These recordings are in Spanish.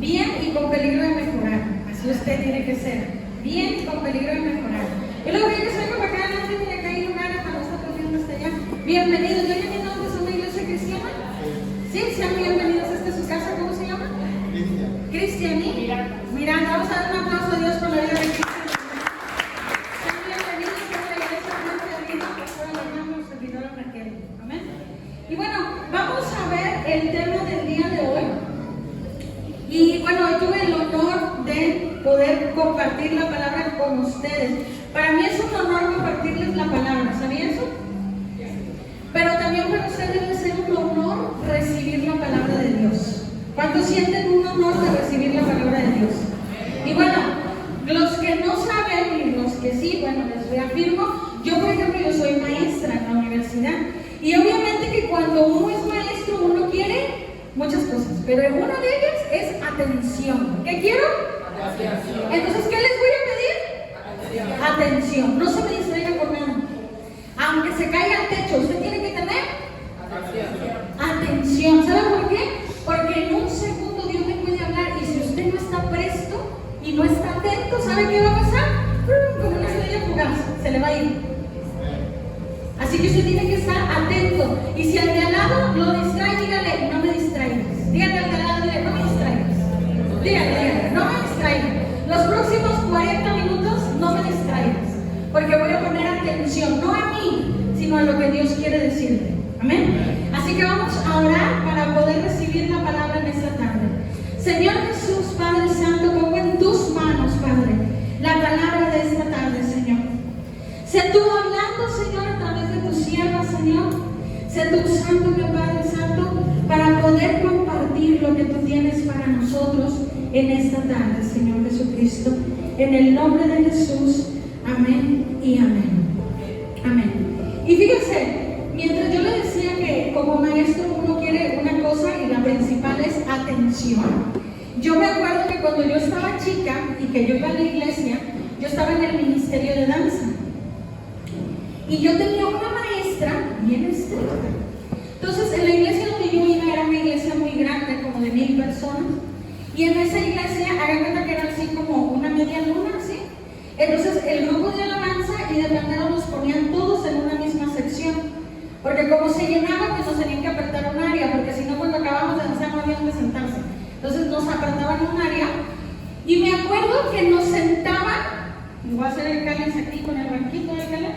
bien y con peligro de mejorar. Así usted tiene que ser, bien y con peligro de mejorar. Y luego viene que salgo para acá adelante, mira que hay lugares para nosotros viendo hasta allá. Bienvenidos, ¿ya vienen dónde es una iglesia cristiana? Sí, sean bienvenidos a esta su casa, ¿cómo se llama? Cristianí. Miranda, vamos a dar un aplauso a Dios por la vida de Cristian. Sean bienvenidos a la iglesia Fuente de Vida, pastor hermano, servidora Raquel. Amén. Y bueno, vamos a ver el tema del día de hoy. Y bueno, hoy tuve el honor de poder compartir la palabra con ustedes. Para mí es un honor compartirles la palabra, ¿sabía eso? Pero también para ustedes debe ser un honor recibir la palabra de Dios. ¿Cuántos sienten un honor de recibir la palabra de Dios? Y bueno, los que no saben y los que sí, bueno, les reafirmo, yo por ejemplo, yo soy maestra en la universidad. Y obviamente que cuando uno es maestro, uno quiere muchas cosas, pero una de ellas es atención. ¿Qué quiero? Atención. Entonces, ¿qué les voy a pedir? Atención. No se me distraigan con nada. Aunque se caiga al techo, usted tiene que tener atención. ¿Sabe por qué? Porque en un segundo Dios me puede hablar y si usted no está presto y no está atento, ¿sabe qué va a pasar? Como una estrella fugaz, se le va a ir. Así que usted tiene que estar atento. Y si al de al lado lo distrae, dígale, no me distraigas. Dígale al de al lado, dígale, no me distraigas. Dígale, no me distraigas. Los próximos 40 minutos no me distraigas. Porque voy a poner atención, no a mí, sino a lo que Dios quiere decirte. Amén. Así que vamos a orar para poder recibir la palabra en esta tarde. Señor Jesús, Padre Santo, pongo en tus manos, Padre, la palabra de esta tarde, Señor. Sé tú hablando, Señor, a través de tu sierva, Señor. Sé tú usándome, Padre Santo, para poder compartir lo que tú tienes para nosotros en esta tarde, Señor Jesucristo. En el nombre de Jesús, amén y amén. Amén. Y fíjense, mientras yo le decía que como maestro uno quiere una cosa y la principal es atención. Yo me acuerdo que cuando yo estaba chica y que yo iba a la iglesia, yo estaba en el ministerio de danza. Y yo tenía una maestra bien estricta. Entonces, en la iglesia donde yo iba era una iglesia muy grande, como de 1000 personas. Y en esa iglesia, hagan cuenta que era así como una media luna, ¿sí? Entonces, el grupo de alabanza y de plantero nos ponían todos en una misma sección. Porque como se llenaba, pues nos tenían que apartar un área, porque si no, cuando acabamos de danzar no había donde sentarse. Entonces, nos apartaban un área. Y me acuerdo que nos sentaban, y voy a hacer el cáliz aquí con el banquito del cáliz.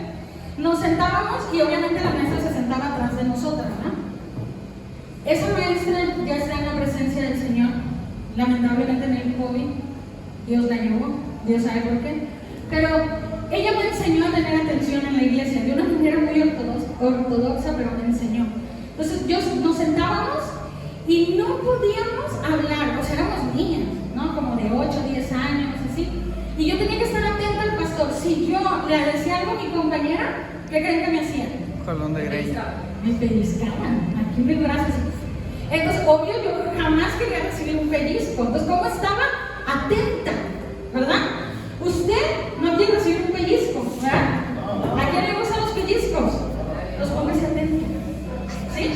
Nos sentábamos y obviamente la maestra se sentaba atrás de nosotras, ¿no? Esa maestra ya está en la presencia del Señor. Lamentablemente en el COVID, Dios la llevó, Dios sabe por qué. Pero ella me enseñó a tener atención en la iglesia, de una manera muy ortodoxa, pero me enseñó. Entonces nos sentábamos y no podíamos hablar, o sea, éramos niñas, ¿no? Como de 8, 10 años, así. Y yo tenía que estar atenta al pastor. Si yo le decía algo a mi compañera, ¿qué creen que me hacía? Jalón de greña. Me pellizcaban, aquí en mis brazos. Entonces, obvio, yo jamás quería recibir un pellizco. Entonces, ¿cómo estaba? Atenta, ¿verdad? Usted no quiere recibir un pellizco, ¿verdad? ¿A quién le gustan los pellizcos? Los póngase atento, ¿sí?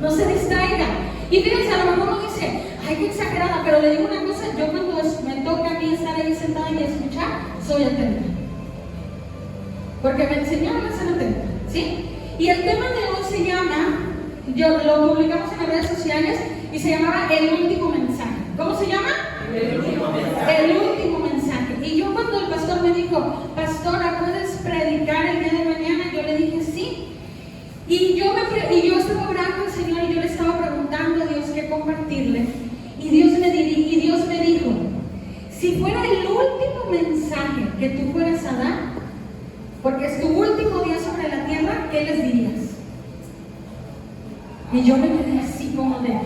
No se distraiga. Y fíjense, a lo mejor uno dice, ay, qué exagerada, pero le digo una cosa, yo cuando me toca a mí estar ahí sentada y escuchar, soy atenta. Porque me enseñaron a ser atenta, ¿sí? Y el tema de hoy se llama, lo publicamos en las redes sociales, y se llamaba El Último Mensaje. ¿Cómo se llama? El Último Mensaje. El Último Mensaje. Y yo cuando el pastor me dijo, pastora, ¿puedes predicar el día de mañana? Yo le dije, sí. Y yo estaba orando al Señor y yo le estaba preguntando a Dios qué compartirle. Y Dios me dijo, si fuera el último mensaje que tú fueras a dar, porque es tu último día sobre la tierra, ¿qué les dirías? Y yo me quedé así como de,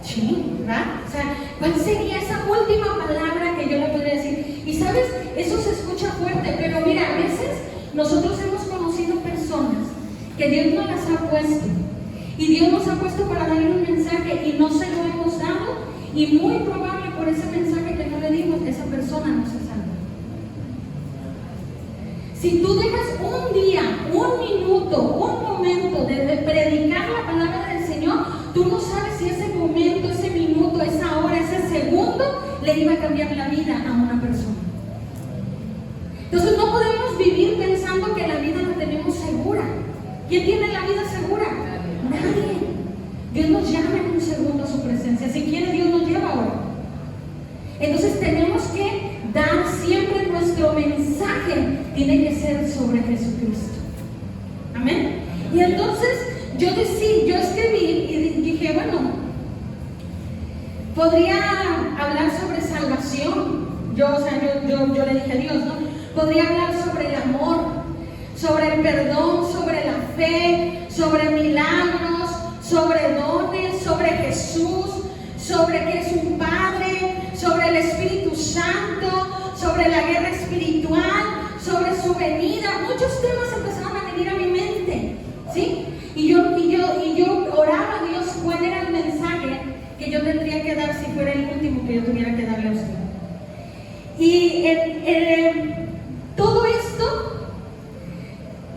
sí, ¿verdad? O sea, ¿cuál sería esa última palabra que yo le podría decir? Y sabes, eso se escucha fuerte, pero mira, a veces nosotros hemos conocido personas que Dios nos las ha puesto. Y Dios nos ha puesto para darle un mensaje y no se lo hemos dado. Y muy probable por ese mensaje que no le dimos, esa persona no se salva. Si tú dejas un día, un minuto, un momento de predicar la palabra del Señor, tú no sabes si ese momento, ese minuto, esa hora, ese viene a cambiar la vida a una persona. Entonces no podemos vivir pensando que la vida la tenemos segura. ¿Quién tiene la vida segura? Nadie. Dios nos llama en un segundo a su presencia. Si quiere, Dios nos lleva ahora. Entonces tenemos que dar siempre nuestro mensaje. Tiene que ser sobre Jesucristo. Amén. Y entonces yo escribí y dije, bueno, podría hablar sobre salvación. Yo le dije a Dios, ¿no? Podría hablar sobre el amor, sobre el perdón, sobre la fe, sobre milagros, sobre dones, sobre Jesús, sobre que es un Padre, sobre el Espíritu Santo, sobre la guerra espiritual, sobre su venida. Muchos temas empezaron a venir a mi mente, ¿sí? Y yo oraba a Dios cuál era el mensaje que yo tendría que dar si fuera el último que yo tuviera que darle a usted. Y todo esto,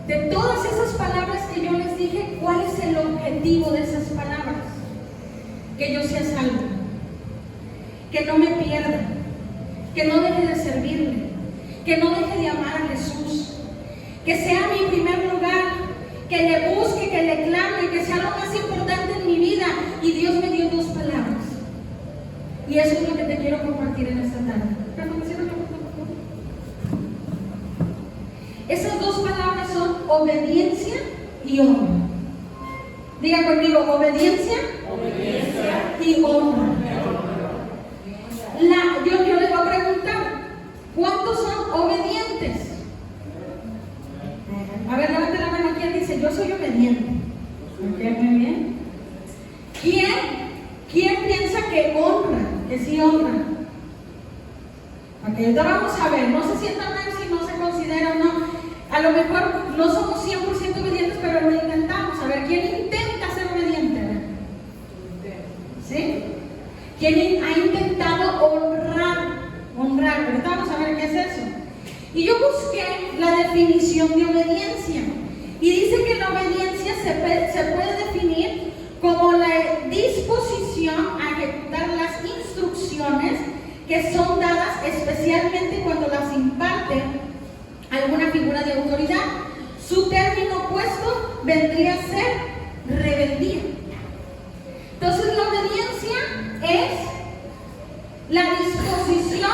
de todas esas palabras que yo les dije, ¿cuál es el objetivo de esas palabras? Que yo sea salvo, que no me pierda, que no deje de servirle, que no deje de amar a Jesús, que sea mi primer lugar, que le busque, que le clame, que sea lo más importante en mi vida. Y Dios me dio dos palabras. Y eso es lo que te quiero compartir en esta tarde. Esas dos palabras son obediencia y honra. Diga conmigo, obediencia y honra. Yo les voy a preguntar, ¿cuántos son obedientes? A ver, levante la mano. ¿Quién dice, yo soy obediente? Ok, muy bien. ¿Quién piensa que honra? Que sí honra. Ok, ahorita vamos a ver. No se sientan mal si no se considera o no. A lo mejor no somos 100% obedientes, pero lo intentamos. A ver, ¿quién intenta ser obediente? ¿Sí? ¿Quién ha intentado honrar? Ahorita vamos a ver qué es eso. Y yo busqué la definición de obediencia. Y dice que la obediencia se puede definir como la disposición a ejecutar las instrucciones que son dadas, especialmente cuando las imparte alguna figura de autoridad. Su término opuesto vendría a ser rebeldía. Entonces la obediencia es la disposición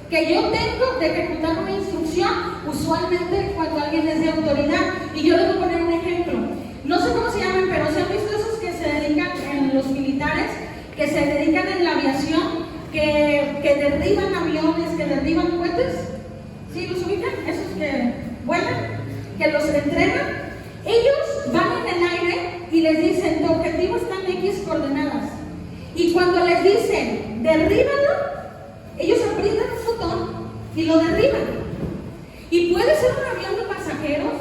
que yo tengo de ejecutar una instrucción, usualmente cuando alguien es de autoridad. Y yo les voy a poner un ejemplo. No sé cómo se llaman, pero ¿se han visto esos que se dedican en los militares, que se dedican en la aviación, que derriban aviones, que derriban cohetes? ¿Sí los ubican? Esos que vuelan, que los entrenan. Ellos van en el aire y les dicen, tu objetivo está en X coordenadas. Y cuando les dicen, derríbalo, ellos aprietan un botón y lo derriban. Y puede ser un avión de pasajeros,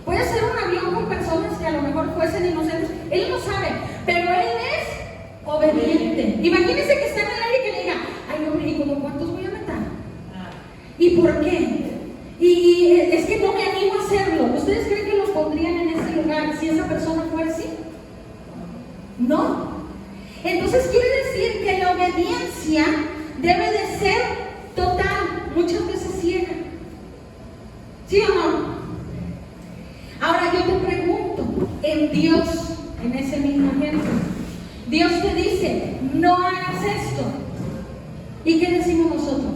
puede ser un avión con personas que a lo mejor fuesen inocentes. Él no sabe, pero él es obediente. Imagínense que está en el aire y que le diga, ay hombre, ¿y como cuántos voy a matar? ¿Y por qué? Y es que no me animo a hacerlo. ¿Ustedes creen que los pondrían en ese lugar si esa persona fuera así? No. Entonces quiere decir que la obediencia debe de ser total, muchas veces ciega. ¿Sí o no? Ahora yo te pregunto, en Dios, en ese mismo ejemplo, Dios te dice, no hagas esto. ¿Y qué decimos nosotros?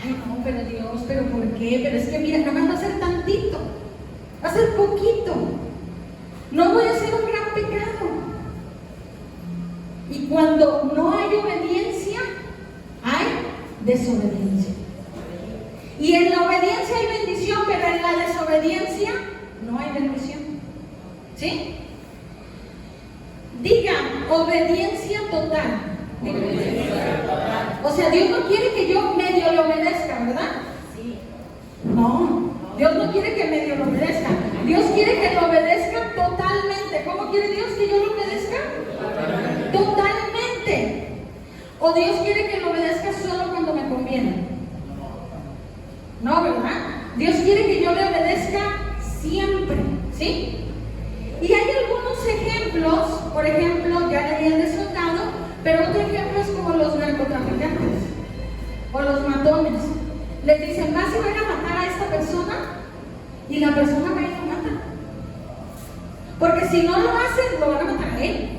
Ay no, pero Dios, ¿pero por qué? Pero es que mira, nada más va a ser tantito, va a ser poquito. No voy a hacer un gran pecado. Y cuando no hay obediencia, hay desobediencia. Y en la obediencia hay bendición, pero en la desobediencia no hay bendición. ¿Sí? Diga, obediencia total. Obediencia total. O sea, Dios no quiere que yo medio le obedezca, ¿verdad? Sí. No, Dios no quiere que medio le obedezca. Dios quiere que lo obedezca totalmente. ¿Cómo quiere Dios que yo lo obedezca? Totalmente. ¿O Dios quiere que lo obedezca solo cuando me conviene? No, ¿verdad? Dios quiere que yo le obedezca siempre, ¿sí? Y hay algunos ejemplos, por ejemplo, ya le di el de soldado, pero otro ejemplo es como los narcotraficantes. narcotraficantes o los matones. Les dicen, vas a ir a matar a esta persona, y la persona va y lo mata. Porque si no lo hacen, lo van a matar a él.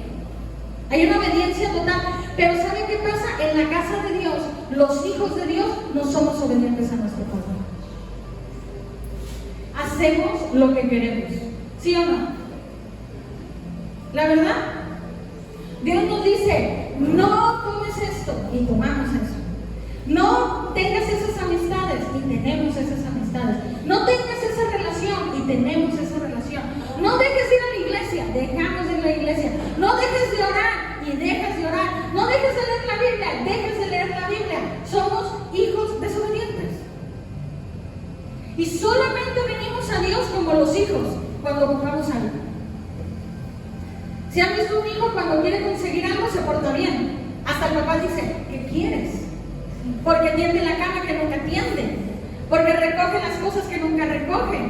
Hay una obediencia total. Pero ¿saben qué pasa? En la casa de Dios, los hijos de Dios no somos obedientes a nuestro Padre. Hacemos lo que queremos. ¿Sí o no? La verdad, Dios nos dice, no tomes esto, y tomamos eso. No tengas esas amistades, y tenemos esas amistades. No tengas esa relación, y tenemos esa relación. No dejes de ir a la iglesia, dejamos de ir a la iglesia. No dejes de orar, y dejas de orar. No dejes de leer la Biblia, dejas de leer la Biblia. Somos hijos desobedientes. Y solamente venimos a Dios como los hijos cuando compramos algo. Si han visto un hijo cuando quiere conseguir algo se porta bien. Hasta el papá dice, ¿qué quieres? Porque tiende la cama que nunca tiende. Porque recoge las cosas que nunca recoge.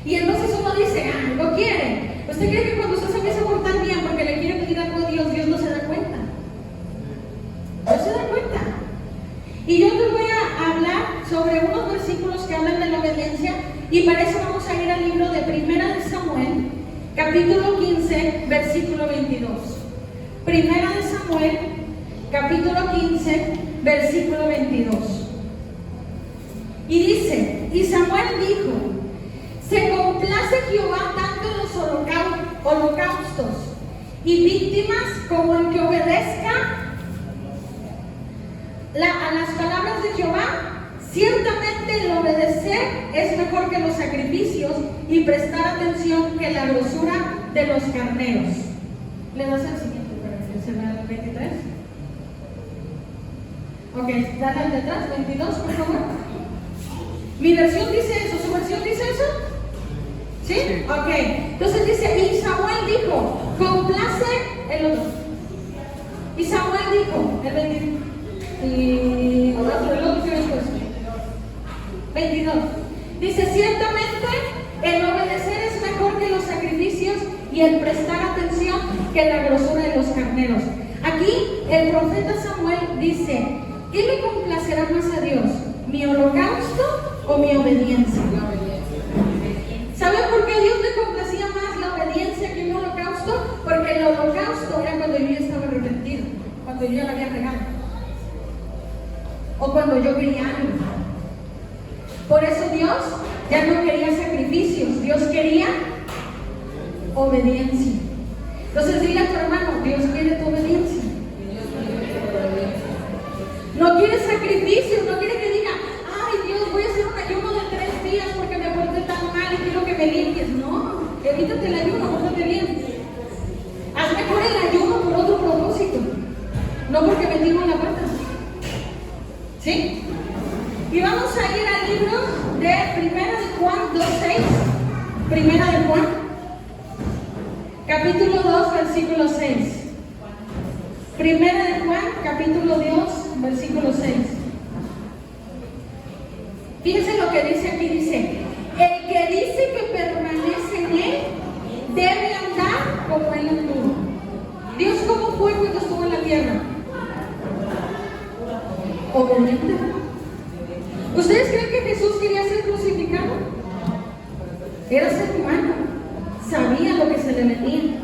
Y entonces uno dice, lo quiere. ¿Usted cree que cuando usted se empieza a portar bien porque le quiere pedir algo a Dios, Dios no se da cuenta? No se da cuenta. Y yo les voy a hablar sobre unos versículos que hablan de la obediencia, y para eso vamos a ir al libro de Primera de Samuel, capítulo 15, versículo 22. Primera de Samuel, capítulo 15, versículo 22. Y dice, y Samuel dijo, se complace Jehová tanto en los holocaustos y víctimas como en que obedezca a las palabras de Jehová. Ciertamente el obedecer es mejor que los sacrificios, y prestar atención que la grosura de los carneros. ¿Le das al siguiente para que se vea el 23? Ok, dale al detrás, 22, por favor. Mi versión dice eso, ¿su versión dice eso? ¿Sí? Ok, entonces dice, y Samuel dijo, complace el otro. Y Samuel dijo, el 22. Y el otro que después. 22. Dice, ciertamente el obedecer es mejor que los sacrificios, y el prestar atención que la grosura de los carneros. Aquí el profeta Samuel dice, ¿qué le complacerá más a Dios? ¿Mi holocausto o mi obediencia? ¿Saben por qué a Dios le complacía más la obediencia que un holocausto? Porque el holocausto era cuando yo ya estaba arrepentido, cuando yo ya la había regado, o cuando yo quería algo. Por eso Dios ya no quería sacrificios, Dios quería obediencia. Entonces dile a tu hermano, Dios quiere tu obediencia. No quiere sacrificios, no quiere que diga, ay Dios, voy a hacer un ayuno de 3 días porque me porté tan mal y quiero que me limpies. No, evítate el ayuno, pórtate bien. Haz mejor el ayuno por otro propósito, no porque me tiro en la pata. ¿Sí? Y vamos a ir al libro de Primera de Juan 2:6. Primera de Juan, capítulo 2, versículo 6. Primera de Juan, capítulo 2, versículo 6. Fíjense lo que dice aquí, dice, el que dice que permanece en él, debe andar como él anduvo. Dios, ¿cómo fue cuando estuvo en la tierra? Obediente. ¿Ustedes creen que Jesús quería ser crucificado? Era ser humano, sabía lo que se le venía.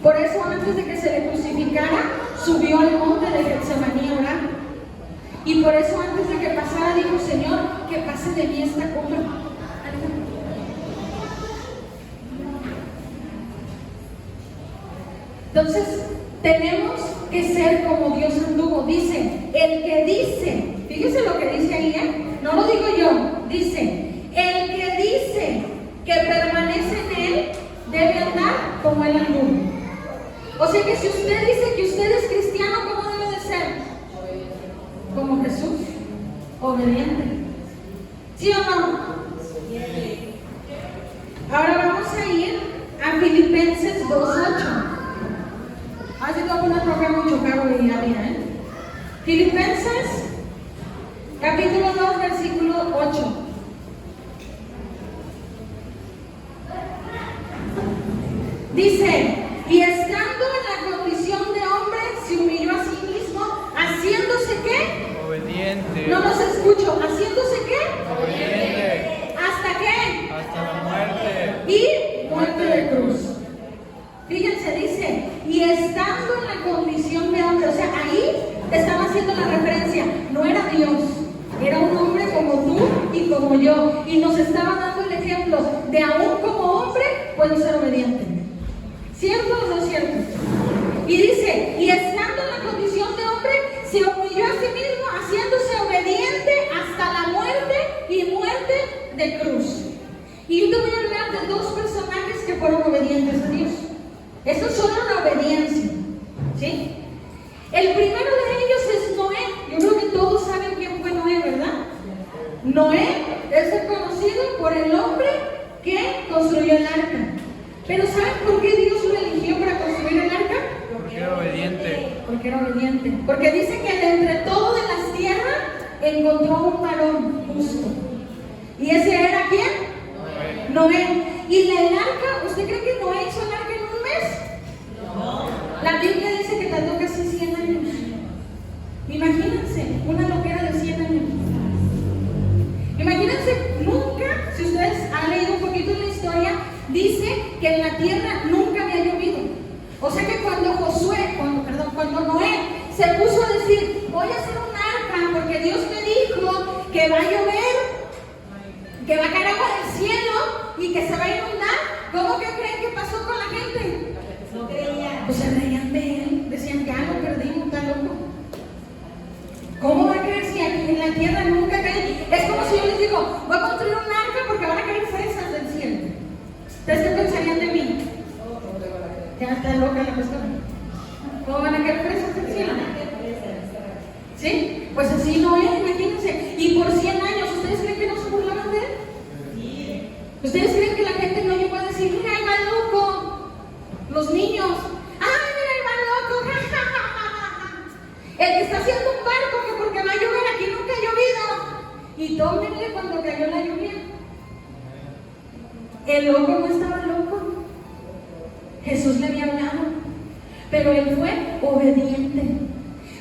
Por eso antes de que se le crucificara, subió al monte de Getsemaní a orar. Y por eso antes de que pasara dijo, Señor, que pase de mí esta copa. Entonces, tenemos que ser como Dios anduvo. Dice, el que dice, fíjese lo que dice ahí, no lo digo yo, dice, el que dice que permanece en él, debe andar como él anduvo. O sea que si usted dice que usted es cristiano, ¿cómo debe de ser? Como Jesús, obediente. ¿Sí o no? Ahora vamos a ir a Filipenses 2:8. Así que voy a poner otro mucho caro y ya mira, Filipenses, capítulo 2, versículo 8. Dice, y estando en la condición de hombre, se humilló a sí mismo, dando el ejemplo de aún como hombre puedo ser obediente. ¿Cierto o no cierto? Y dice, y estando en la condición de hombre, se humilló a sí mismo, haciéndose obediente hasta la muerte y muerte de cruz. Y yo te voy a hablar de dos personajes que fueron obedientes a Dios. Eso es solo la obediencia, ¿sí? El primero de ellos es Noé. Yo creo que todos saben quién fue Noé, ¿verdad? Noé es conocido por el hombre que construyó el arca. Pero ¿saben por qué Dios lo eligió para construir el arca? Porque era obediente. Porque era obediente. Porque dice que de entre todo de las tierras encontró un varón justo. ¿Y ese era quién? Noé. ¿Y el arca? ¿Usted cree que Noé hizo el arca en un mes? No. La Biblia dice que tardó casi 100 años. Imagínense, una loquera de 100 años. Imagínense, nunca, si ustedes han leído un poquito la historia, dice que en la tierra nunca había llovido. O sea que cuando Noé se puso a decir, voy a hacer un arca porque Dios me dijo que va a llover, que va a caer agua del cielo y que se va a inundar, ¿cómo que creen que pasó con la gente? No creían. Pues se reían de él, decían, ya lo perdimos, está loco. ¿Cómo va a creer si aquí en la tierra nunca cae? Es como si yo les digo, voy a construir un arca porque van a caer fresas del cielo. ¿Ustedes qué pensarían de mí? Ya está loca la persona. ¿Cómo van a caer fresas del cielo? ¿Sí? Pues así no es, imagínense. Y por 100 años, ¿ustedes creen que no se burlaban de él? Sí. ¿Ustedes creen que la gente no llegó a decir, mira, ahí va loco? Los niños, ¡ay, mira, ahí va loco! El que está haciendo un barco que porque va a llover, aquí nunca ha llovido. Y tómenle cuando cayó la lluvia. El loco no estaba loco. Jesús le había hablado, pero él fue obediente.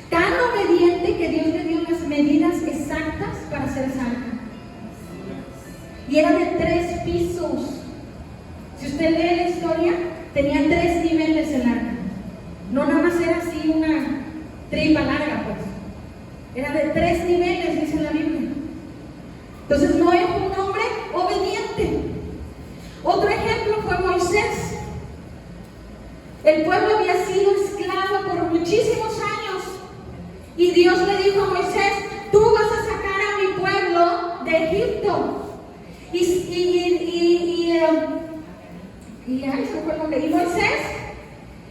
Tan obediente que Dios le dio las medidas exactas para hacer esa arca. Y era de 3 pisos. Si usted lee la historia, tenía 3 niveles el arca. No nada más era así una tripa larga, pues. Era de 3 niveles, dice la Biblia. Entonces Noé fue un hombre obediente. Otro ejemplo fue Moisés. El pueblo había sido esclavo por muchísimos años. Y Dios le dijo a Moisés, tú vas a sacar a mi pueblo de Egipto. Y Moisés,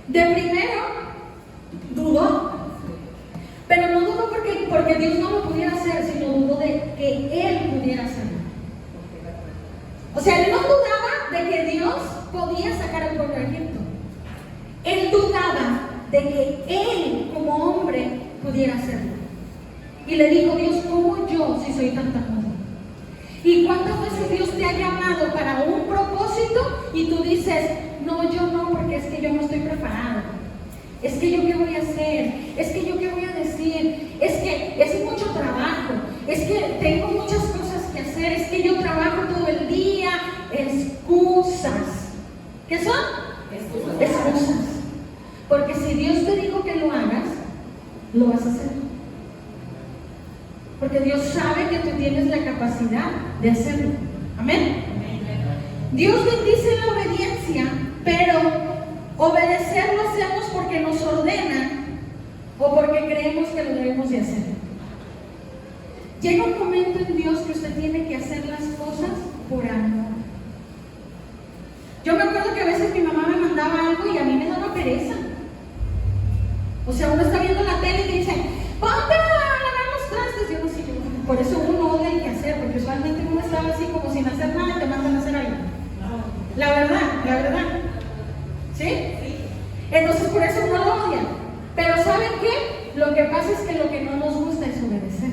de primero, dudó. Pero no dudó porque Dios no lo pudiera hacer, sino dudó de que él pudiera hacerlo. O sea, él no dudaba de que Dios podía sacar al pueblo de Egipto. Él dudaba de que él, como hombre, pudiera hacerlo. Y le dijo, Dios, ¿cómo yo si soy tan tajudo? ¿Y cuántas veces Dios te ha llamado para un propósito y tú dices, no, yo no, porque es que yo no estoy preparado? Es que yo qué voy a hacer, es que yo qué voy a decir, es que es mucho trabajo, es que tengo muchas cosas que hacer, es que yo trabajo todo el día. Excusas. ¿Qué son? Excusas. Porque si Dios te dijo que lo hagas, lo vas a hacer. Porque Dios sabe que tú tienes la capacidad de hacerlo. Amén. Dios bendice la obediencia, pero obedecer lo hacemos porque nos ordena o porque creemos que lo debemos de hacer. Llega un momento en Dios que usted tiene que hacer las cosas por amor. Yo me acuerdo que a veces mi mamá me mandaba algo y a mí me daba pereza. O sea, uno está viendo la tele y te dice, ponte a lavar los trastes. Yo no sé, por eso uno odia el que hacer, porque usualmente uno estaba así como sin hacer nada y te mandan a hacer algo. La verdad. ¿Sí? Entonces por eso uno lo odia. Pero ¿saben qué? Lo que pasa es que lo que no nos gusta es obedecer.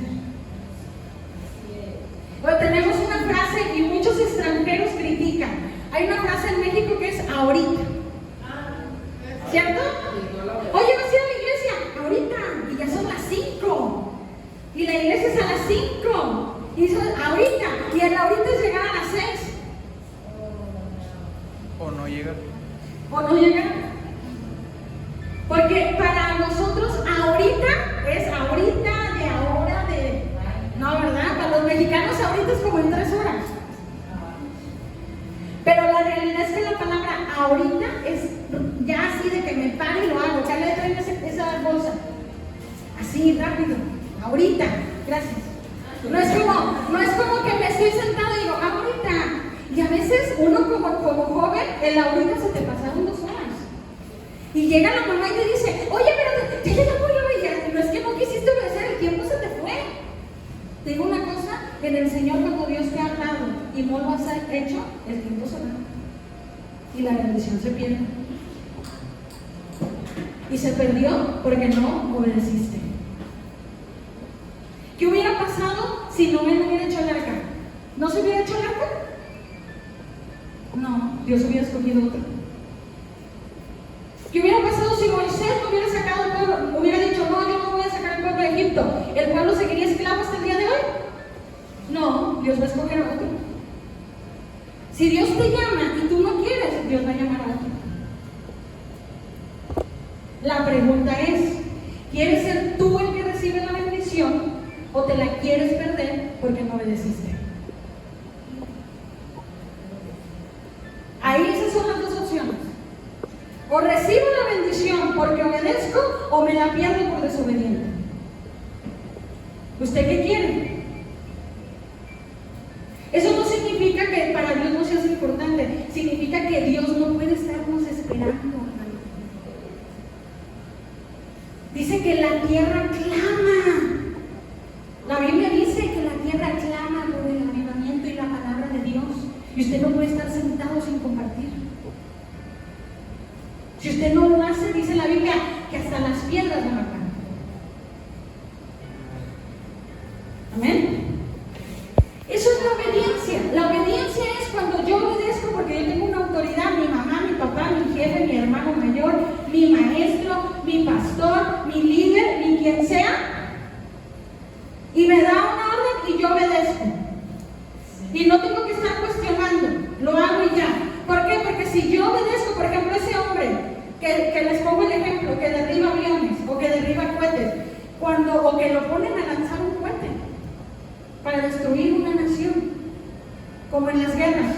Bueno, tenemos una frase y muchos extranjeros critican. Hay una frase en México que es ahorita. ¿Cierto? Oye, vas a ir a la iglesia ahorita y ya son las 5. Y la iglesia es a las 5. Y son ahorita. Y el ahorita es llegar a las 6. O no llegar. Porque para nosotros ahorita es ahorita, de ahora, de... No, ¿verdad? Para los mexicanos ahorita es como en 3 horas. ahorita es ya así de que me pare y lo hago. Ya le traigo esa bolsa. Así, rápido. Ahorita. Gracias. No es como que me estoy sentado y digo, ahorita. Y a veces uno como joven, el ahorita se te pasaron 2 horas. Y llega la mamá y te dice, oye, pero ya llegamos yo, ya. No es que no quisiste obedecer, el tiempo se te fue. Te digo una cosa, en el Señor cuando Dios te ha hablado y no lo has hecho, el tiempo se va. Y la bendición se pierde. Y se perdió porque no obedeciste. ¿Qué hubiera pasado si no me hubiera hecho el arca? ¿No se hubiera hecho el arca? No, Dios hubiera escogido otro. ¿Qué hubiera pasado si Moisés no hubiera sacado el pueblo? Hubiera dicho, no, yo no voy a sacar el pueblo de Egipto. ¿El pueblo seguiría esclavo hasta el día de hoy? No, Dios va a escoger a otro. Si Dios te llama y tú no quieres, Dios va a llamar a otro. La pregunta es, ¿quieres ser tú el que recibe la bendición o te la quieres perder porque no obedeciste? Ahí esas son las 2 opciones. O recibo la bendición porque obedezco o me la pierdo por desobediente. ¿Usted qué quiere? Eso no significa que para Dios no seas importante, significa que Dios no puede estarnos esperando. Dice que la tierra clama. La Biblia dice que la tierra clama por el avivamiento y la palabra de Dios. Y usted no puede estar sentado sin compartir. Si usted no lo hace, dice la Biblia, que hasta las piedras van a cantar. Amén. Eso es la obediencia. La obediencia es cuando yo obedezco porque yo tengo una autoridad, mi mamá, mi papá, mi jefe, mi hermano mayor, mi maestro, mi pastor, mi líder, ni quien sea, y me da una orden y yo obedezco. Y no tengo que estar cuestionando, lo hago y ya. ¿Por qué? Porque si yo obedezco, por ejemplo, ese hombre que les pongo el ejemplo, que derriba aviones o que derriba cohetes, o que lo ponen a lanzar un cohete para destruir una nación, como en las guerras,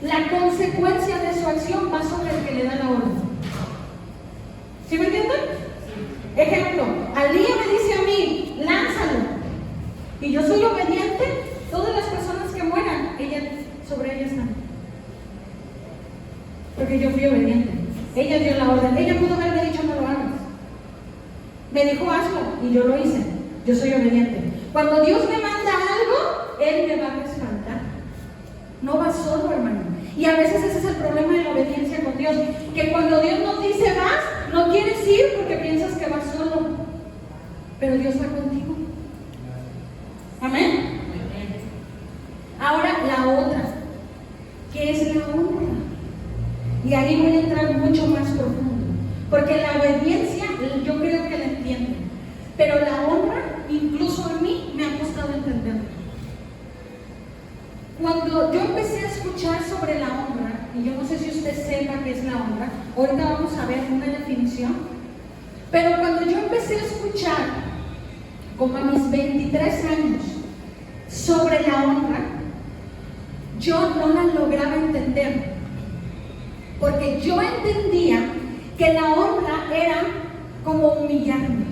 la consecuencia de su acción va sobre el que le da la orden. ¿Sí me entienden? Ejemplo, al día me dice a mí, lánzalo, y yo soy obediente, todas las personas que mueran, sobre ella están. Porque yo fui obediente. Ella dio la orden. Ella pudo haberme dicho no lo hagas. Me dijo hazlo y yo lo hice. Yo soy obediente. Cuando Dios me manda algo, Él me va a respaldar. No va solo, hermano. Y a veces ese es el problema de la obediencia con Dios. Que cuando Dios nos dice vas, no quieres ir porque piensas que vas solo. Pero Dios va contigo. Amén. Ahora la otra, que es la honra. Y ahí voy a entrar mucho más profundo. Porque la obediencia, yo creo que la entiendo. Pero la honra, incluso a mí, me ha costado entenderla. Cuando yo empecé a escuchar sobre la honra, y yo no sé si usted sepa qué es la honra, ahorita vamos a ver una definición. Pero cuando yo empecé a escuchar, como a mis 23 años, sobre la honra, yo no la lograba entender. Porque yo entendía que la honra era como humillarme.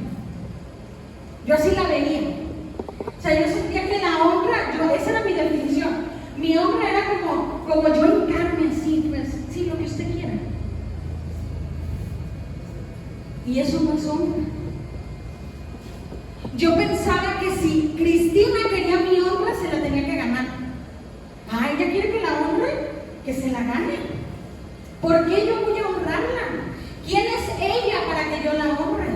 Yo así la veía. O sea, yo sentía que la honra, esa era mi definición. Mi honra era como yo hincarme así, pues, sí, lo que usted quiera. Y eso no es honra. Yo pensaba que si Cristina quería mi honra, se la tenía que ganar. Ah, ella quiere que la honre, que se la gane. ¿Por qué yo voy a honrarla? ¿Quién es ella para que yo la honre?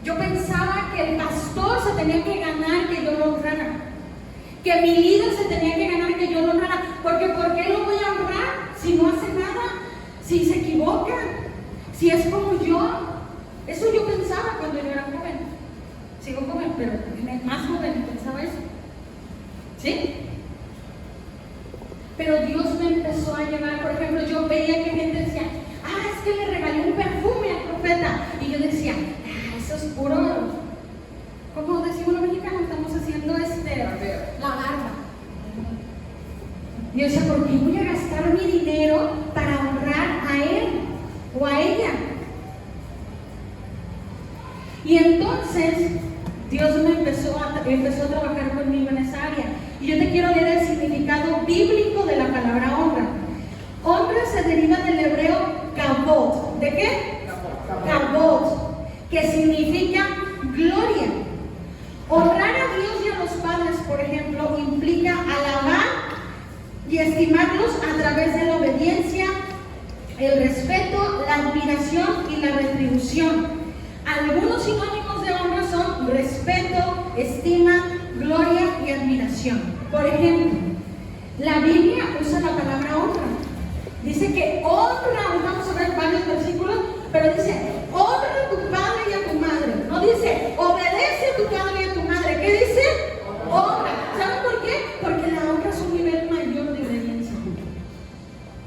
Yo pensaba que el pastor se tenía que ganar que yo lo honrara. Que mi líder se tenía que ganar que yo lo honrara. Porque ¿por qué lo voy a honrar si no hace nada? Si se equivoca. Si es como yo. Eso yo pensaba cuando yo era joven. Sigo joven, pero más joven pensaba eso. ¿Sí? Pero Dios me empezó a llevar, por ejemplo, yo veía que gente decía, es que le regalé un perfume al profeta. Y yo decía, eso es puro, como decimos los mexicanos, estamos haciendo la barba. Y yo decía, ¿por qué voy a gastar mi dinero para honrar a él o a ella? Y entonces Dios me empezó a trabajar conmigo en esa área. Y yo te quiero leer el significado bíblico de la palabra honra. Honra se deriva del hebreo kavod. ¿De qué? Kavod, que significa gloria. Honrar a Dios y a los padres, por ejemplo, implica alabar y estimarlos a través de la obediencia, el respeto, la admiración y la retribución. Algunos sinónimos de honra son respeto, estima, gloria y admiración. Por ejemplo, la Biblia usa la palabra honra. Dice que honra, vamos a ver varios versículos, pero dice, honra a tu padre y a tu madre. No dice, obedece a tu padre y a tu madre. ¿Qué dice? Honra. ¿Saben por qué? Porque la honra es un nivel mayor de obediencia.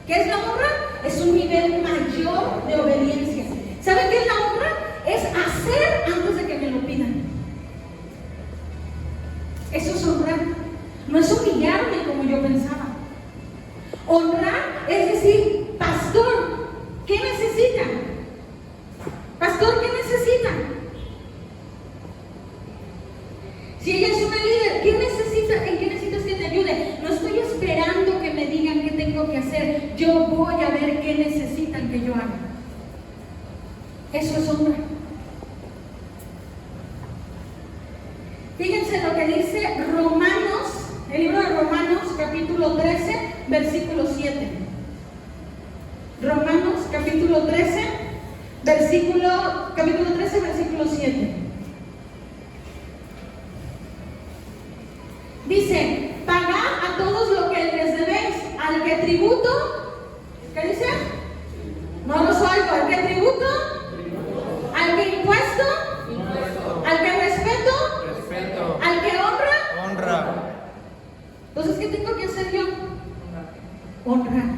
¿Qué es la honra? Es un nivel mayor de obediencia. ¿Saben qué es la honra? Es hacer antes de que me lo pidan. Eso es honrar. No es humillarme como yo pensaba. Honrar es decir, pastor, ¿qué necesitan? Pastor, ¿qué necesitan? Si ella es una líder, ¿qué necesitas? ¿En qué necesitas que te ayude? No estoy esperando que me digan qué tengo que hacer. Yo voy a ver qué necesitan que yo haga. Eso es honra. Fíjense lo que dice Romanos, el libro de Romanos, capítulo 13, versículo 7. Romanos, capítulo 13, versículo 7. Dice, pagad a todos lo que les debéis, al que tributo, ¿qué dice? No los oigo, al que tributo, al que impuesto, al que respeto, al que honra. Entonces, ¿qué tengo que hacer yo? Honrar.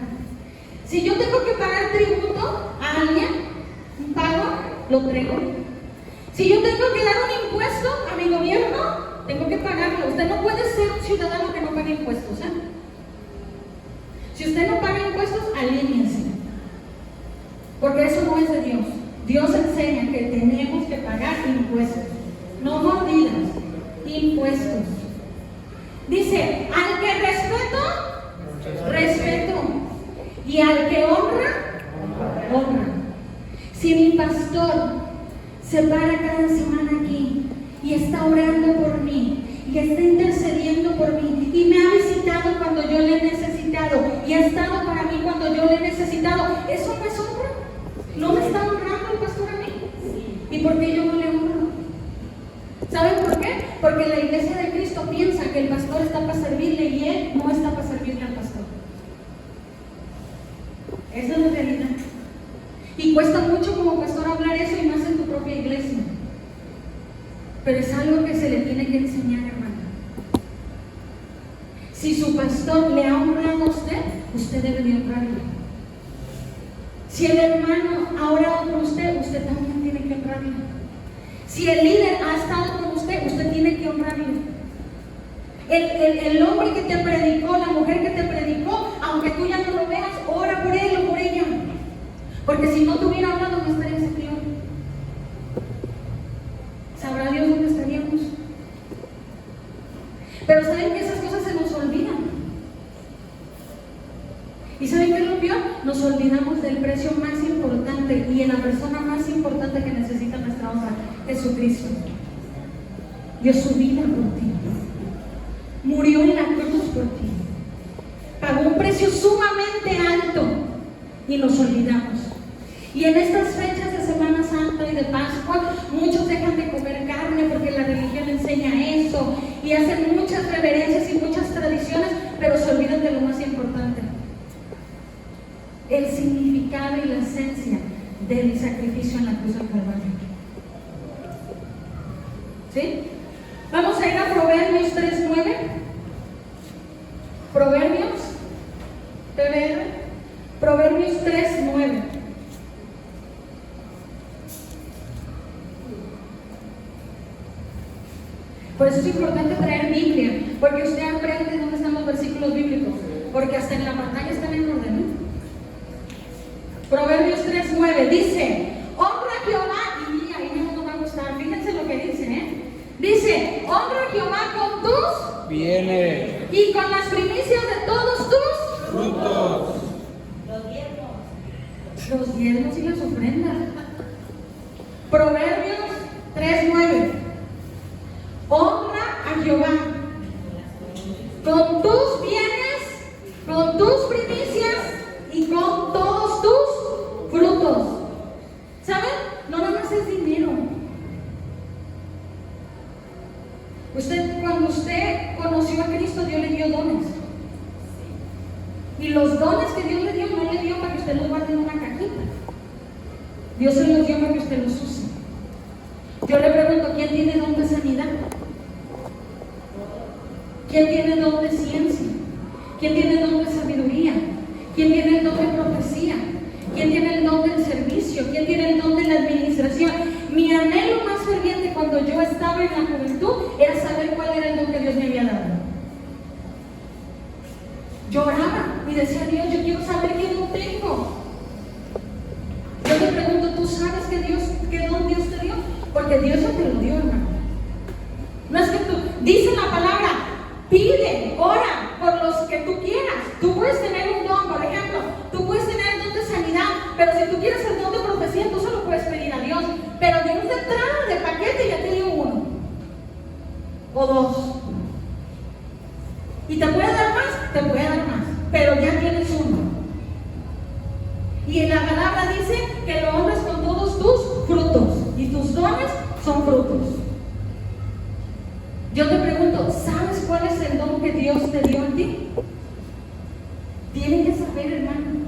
Si yo tengo que pagar tributo a alguien, un pago, lo traigo. Si yo tengo que dar un impuesto a mi gobierno, tengo que pagarlo. Usted no puede ser un ciudadano que no pague impuestos, ¿eh? Si usted no paga impuestos, alíñense. Porque eso no es de Dios. Dios enseña que tenemos que pagar impuestos. No mordidas, impuestos. Dice, al que respeto. Y al que honra. Si mi pastor se para cada semana aquí y está orando por mí y está intercediendo por mí y me ha visitado cuando yo le he necesitado y ha estado para mí cuando yo le he necesitado, ¿eso no es honra? ¿No me está honrando el pastor a mí? ¿Y por qué yo no le honro? ¿Saben por qué? Porque la iglesia de Cristo piensa que el pastor está para servirle y él no está para servirle al pastor. Esa es la realidad. Y cuesta mucho como pastor hablar eso y más en tu propia iglesia. Pero es algo que se le tiene que enseñar, hermano. Si su pastor le ha honrado a usted, usted debe de honrarle. Si el hermano ha orado por usted, usted también tiene que honrarle. Si el líder ha estado con usted, usted tiene que honrarle. El hombre que te predicó, la mujer que te predicó, aunque tú ya no lo veas, ora por él o por ella. Porque si no te hubiera hablado, no estarías aquí hoy. Sabrá Dios dónde estaríamos. Pero saben que esas cosas se nos olvidan. ¿Y saben qué es lo peor? Nos olvidamos del precio más importante y en la persona más importante que necesita nuestra honra, Jesucristo. Dio su vida por ti. Murió en la cruz por ti. Pagó un precio sumamente alto y nos olvidamos. Y en estas fechas de Semana Santa y de Pascua, muchos dejan de comer carne porque la religión enseña eso y hacen muchas reverencias y muchas tradiciones, pero se olvidan de lo más importante: el significado y la esencia del sacrificio en la cruz del Calvario. ¿Sí? Vamos a ir a Proverbios 3:9. Proverbios 3:9. Por eso es importante traer Biblia, porque usted aprende dónde están los versículos bíblicos. porque hasta en la pantalla están en orden, ¿no? Proverbios 3:9 dice: honra a Jehová, y ahí mismo no va a gustar, fíjense lo que dice, dice: honra a Jehová con tus bienes y con las primicias de todos tus frutos. Los diezmos y las ofrendas. Proverbios 3:9. Honra a Jehová con tus bienes, con tus primicias y con todos tus frutos. ¿Saben? No nada más es dinero. Cuando usted conoció a Cristo, Dios le dio dones. Y los dones que Dios le dio, no le dio para que usted los guarde en una cajita. Dios se los dio para que usted los use. Yo le pregunto: ¿quién tiene don de sanidad? ¿Quién tiene don de ciencia? ¿Quién tiene don de sabiduría? ¿Quién tiene el don de profecía? ¿Quién tiene el don del servicio? ¿Quién tiene el don de la administración? Mi anhelo más ferviente cuando yo estaba en la juventud era saber cuál era el don que Dios me había dado. Lloraba y decía: Dios, yo quiero saber qué don tengo. Yo te pregunto: ¿tú sabes qué don Dios te dio? Porque Dios ya te lo dio, hermano. No es que tú, dice la palabra, pide, ora por los que tú quieras. Tú puedes tener un don, por ejemplo, tú puedes tener el don de sanidad, pero si tú quieres el don de profecía, tú solo puedes pedir a Dios. Pero Dios de entrada, de paquete, ya te dio uno o dos. ¿Y te puede dar más? Te puede dar más, pero ya tienes uno. Y en la palabra dice que lo honres con todos tus frutos, y tus dones son frutos. Yo te pregunto: ¿sabes cuál es el don que Dios te dio a ti? Tienen que saber, hermano.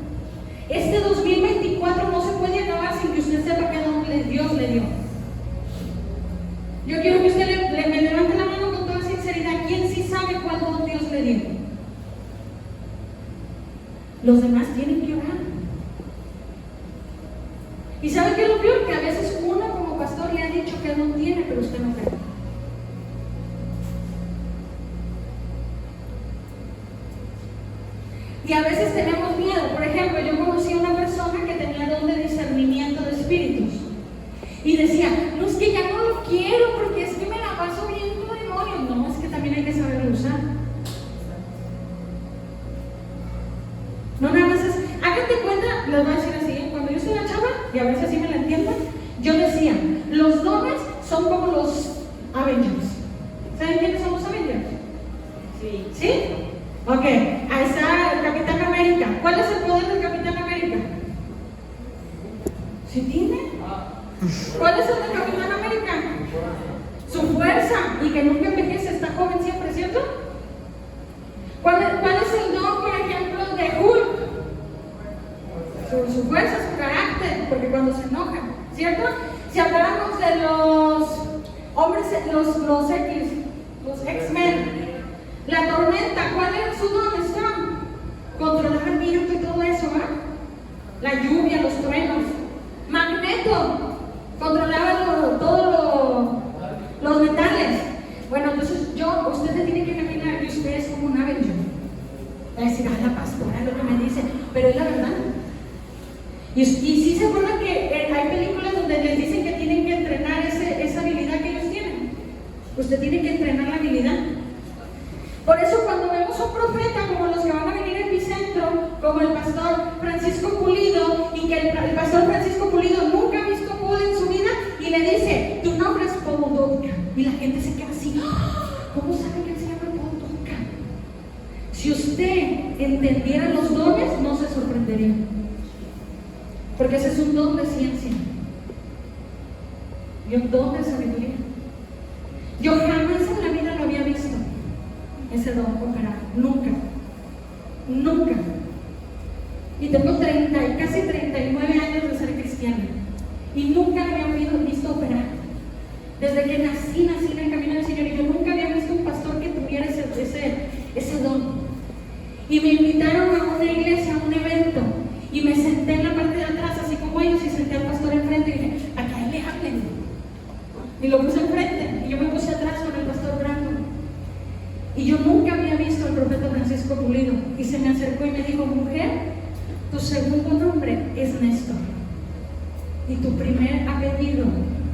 Este 2024 no se puede acabar sin que usted sepa qué don Dios le dio. Yo quiero que usted me levante la mano con toda sinceridad. ¿Quién sí sabe cuál don Dios le dio? Los demás tienen que orar. ¿Y sabe qué es lo peor? Que a veces uno como pastor le ha dicho que no tiene, pero usted no cree. Y a veces tenemos miedo. Por ejemplo, yo conocí a una persona que tenía don de discernimiento de espíritus. Y decía: no, es que ya no lo quiero porque es que me la paso viendo demonios. No, es que también hay que saberlo usar. No nada más es, háganse cuenta, les voy a decir así, cuando yo soy la chava, y a veces así me la entienden, yo decía: los dones son como los Avengers. ¿Saben quiénes son los Avengers? Sí. ¿Sí? Ok, ahí está el Capitán América. ¿Cuál es el poder del Capitán América? ¿Sí tiene? ¿Cuál es el del Capitán América? Su fuerza, y que nunca envejece, está joven siempre, ¿cierto? ¿Cuál es el don, por ejemplo, de Hulk? Su fuerza, su carácter, porque cuando se enoja, ¿cierto? Si habláramos de los hombres, los X-Men, la tormenta, ¿cuál era su don? Está controlar el viento y todo eso, ¿verdad? La lluvia, los truenos. Magneto controlaba todos los metales. Bueno, entonces usted se tiene que imaginar que usted es como un Avenger. Va a decir: la pastora es lo que me dice, pero es la verdad. Y sí se acuerdan que hay películas donde les dicen que tienen que entrenar esa habilidad que ellos tienen. Usted tiene que entrenar la habilidad. Por eso cuando vemos un profeta como los que van a venir en Epicentro, como el pastor Francisco Pulido, y que el pastor Francisco Pulido nunca ha visto Paul en su vida, y le dice: tu nombre es Paul Duncan, y la gente se queda así: ¿cómo sabe que él se llama Paul Duncan? Si usted entendiera los dones, no se sorprendería, porque ese es un don de ciencia y un don de sabiduría. Yo jamás en la vida lo había visto, ese don operar, nunca. Y tengo casi 39 años de ser cristiana, y nunca lo había visto operar. Desde que nací en el camino del Señor, y yo nunca había visto un pastor que tuviera ese don. Y me invitaron a una iglesia, a un evento, y me senté en la parte de atrás, así como ellos, y senté al pastor enfrente, y dije: a que a él le hablen. Y lo puse enfrente, y yo me puse atrás con el pastor Brandon. Y yo nunca había visto al profeta Francisco Pulido. y se me acercó y me dijo: mujer, tu segundo nombre es Néstor y tu primer apellido,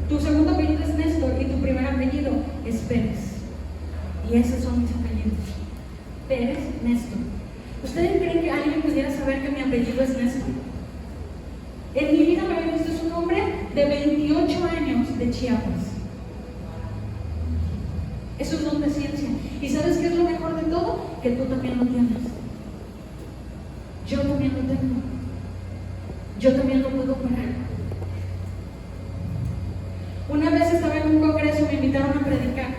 tu segundo apellido es Néstor y tu primer apellido es Pérez. Y esos son mis apellidos: Pérez, Néstor. ¿Ustedes creen que alguien pudiera saber que mi apellido es Néstor? En mi vida me había visto su nombre de 28 años de Chiapas. Eso es don de ciencia. ¿Y sabes qué es lo mejor de todo? Que tú también lo tienes. Yo también lo tengo. Yo también lo puedo parar. Una vez estaba en un congreso, me invitaron a predicar.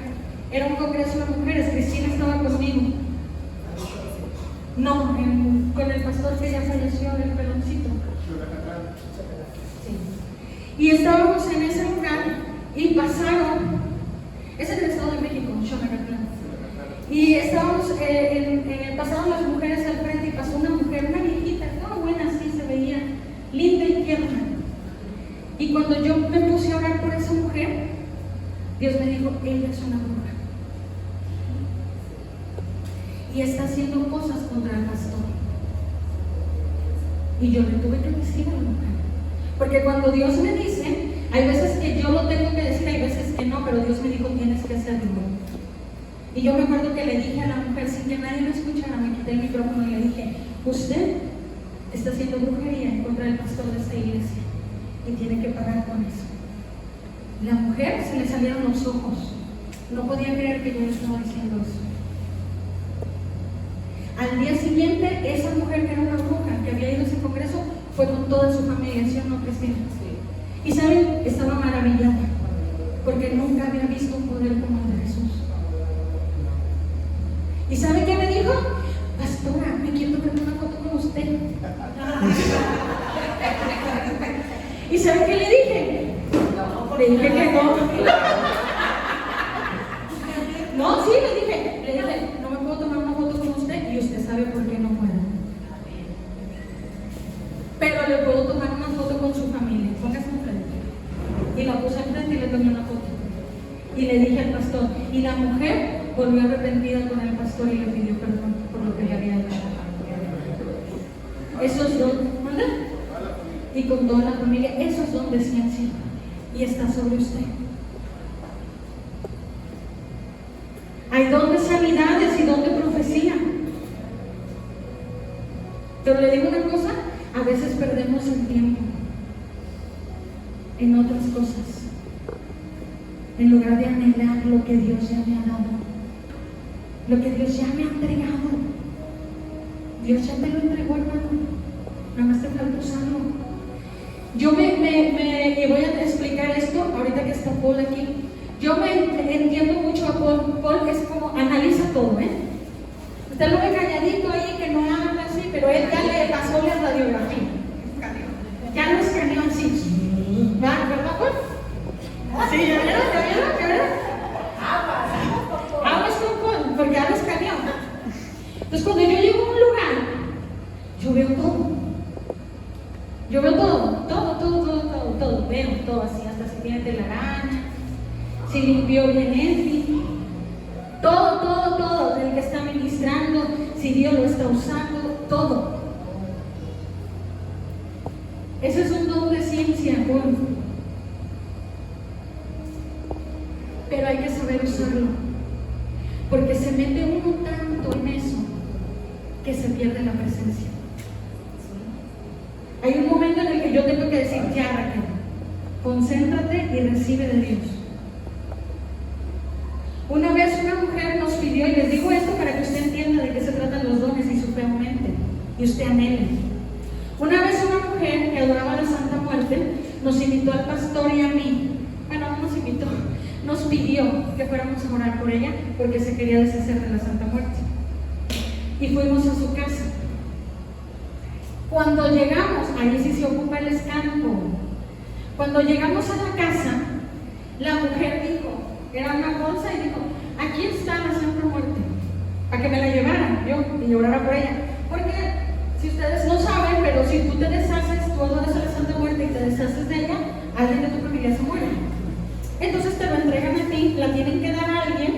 Era un congreso de mujeres. Cristina estaba conmigo. No, con el pastor que ya falleció, el peloncito. Sí. Y estábamos en ese lugar y pasaron, es el Estado de México, Xonacatlán. Y estábamos, pasaron las mujeres al frente y pasó una mujer, una viejita, toda buena, así se veía, linda y tierna. Y cuando yo me puse a orar por esa mujer, Dios me dijo: ella es una bruja. Y está haciendo cosas contra el pastor. Y yo le tuve que decir a la mujer. Porque cuando Dios me dice, hay veces que yo lo tengo que decir, hay veces que no, pero Dios me dijo: tienes que hacerlo. Y yo me acuerdo que le dije a la mujer, sin que nadie lo escuchara, me quité el micrófono y le dije: usted está haciendo brujería en contra del pastor de esta iglesia y tiene que pagar con eso. La mujer se le salieron los ojos. No podía creer que yo le estaba diciendo eso. Al día siguiente, esa mujer que era una bruja, que había ido a ese congreso, fue con toda su familia, ¿sí o no, Cristina? Sí. Y saben, estaba maravillada, porque nunca había visto un poder como el de Jesús. ¿Y sabe qué me dijo? Pastora, me quiero tomar una foto con usted. ¿Y sabe qué le dije? No, le dije que no. No, sí, le dije, no me puedo tomar una foto con usted y usted sabe por qué no puedo. Pero le puedo tomar una foto con su familia. Póngase enfrente. Y la puse enfrente y le tomé una foto. Y le dije al pastor, y la mujer volvió arrepentida con el pastor y le pidió perdón por lo que le había hecho. Eso es don, ¿verdad? Y con toda la familia, eso es don de ciencia. Y está sobre usted. Hay don de sanidades y don de profecía. Pero le digo una cosa, a veces perdemos el tiempo en otras cosas, en lugar de anhelar lo que Dios ya me ha dado, lo que Dios ya me ha entregado. Dios ya te lo entregó, hermano, nada más te falta usarlo. Yo y voy a explicar esto ahorita que está Paul aquí. Yo me entiendo mucho a Paul. Paul es como analiza todo, Usted lo ve calladito ahí, que no habla así, pero él ya le pasó la radiografía. Ya lo escaneó así. ¿Verdad, Paul? Sí, ¿ya vieron? Hablas con Paul, porque ya lo escaneó. Entonces, cuando yo llego a un lugar, yo veo todo. Yo veo todo. Veo todo así, hasta si tiene telaraña, si limpió bien Edwin, todo, el que está ministrando, si Dios lo está usando, todo. Ese es un don de ciencia, bueno. Pero hay que saber usarlo, porque se mete uno tanto en eso que se pierde la presencia. Hay un momento en el que yo tengo que decir: ya, Raquel, concéntrate y recibe de Dios. Una vez una mujer nos pidió, y les digo esto para que usted entienda de qué se tratan los dones y su fe aumente, y usted anhele. Una vez una mujer que adoraba la Santa Muerte nos invitó al pastor y a mí. Bueno, no nos invitó, nos pidió que fuéramos a orar por ella porque se quería deshacer de la Santa Muerte. Y fuimos a su casa. Cuando llegamos, ahí sí se ocupa el escampo. Cuando llegamos a la casa, la mujer dijo, era una bolsa, y dijo: aquí está la Santa Muerte, para que me la llevara yo y orara por ella. Porque si ustedes no saben, pero si tú te deshaces, tú adoras a la Santa Muerte y te deshaces de ella, alguien de tu familia se muere. Entonces te lo entregan a ti, la tienen que dar a alguien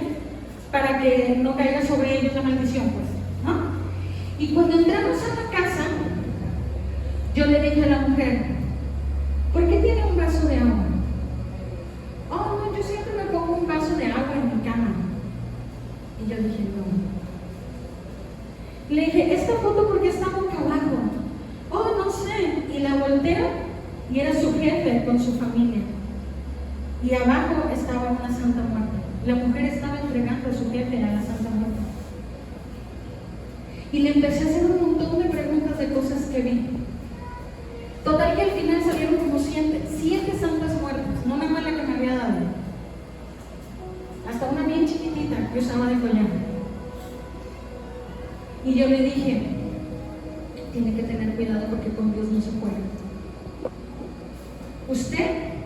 para que no caiga sobre ellos la maldición, pues, ¿no? Y cuando entramos a la casa, yo le dije a la mujer, ¿por qué tiene un vaso de agua? Oh, no, yo siempre me pongo un vaso de agua en mi cama. Y yo dije, no. Le dije, ¿esta foto por qué está boca abajo? Oh, no sé. Y la volteo y era su jefe con su familia. Y abajo estaba una Santa Muerte. La mujer estaba entregando a su jefe a la Santa Muerte. Y le empecé a hacer un montón de preguntas de cosas que vi. Total que al final salieron como 7 santas muertes, no nada más la que me había dado. Hasta una bien chiquitita que usaba de collar. Y yo le dije, tiene que tener cuidado porque con Dios no se puede.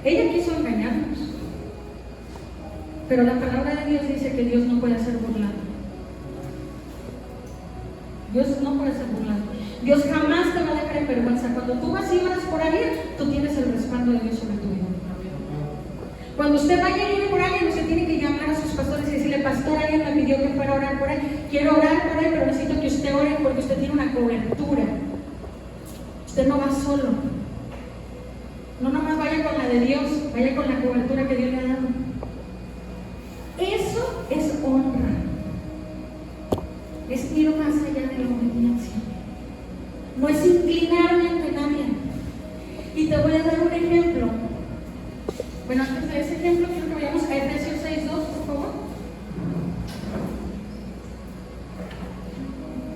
Ella quiso engañarnos. Pero la palabra de Dios dice que Dios no puede ser burlado. Dios no puede ser burlado. Dios jamás te va a dejar en vergüenza. Cuando tú vas y oras por alguien, tú tienes el respaldo de Dios sobre tu vida. Cuando usted vaya y ore por alguien, usted tiene que llamar a sus pastores y decirle, pastor, alguien me pidió que fuera a orar por él. Quiero orar por él, pero necesito que usted ore porque usted tiene una cobertura. Usted no va solo. No nomás vaya con la de Dios, vaya con la cobertura que Dios le ha dado. Eso es honra. Es ir más allá de la obediencia. No es inclinarme ante nadie. Y te voy a dar un ejemplo. Bueno, antes de ese ejemplo, quiero que vayamos a Efesios 6:2, por favor.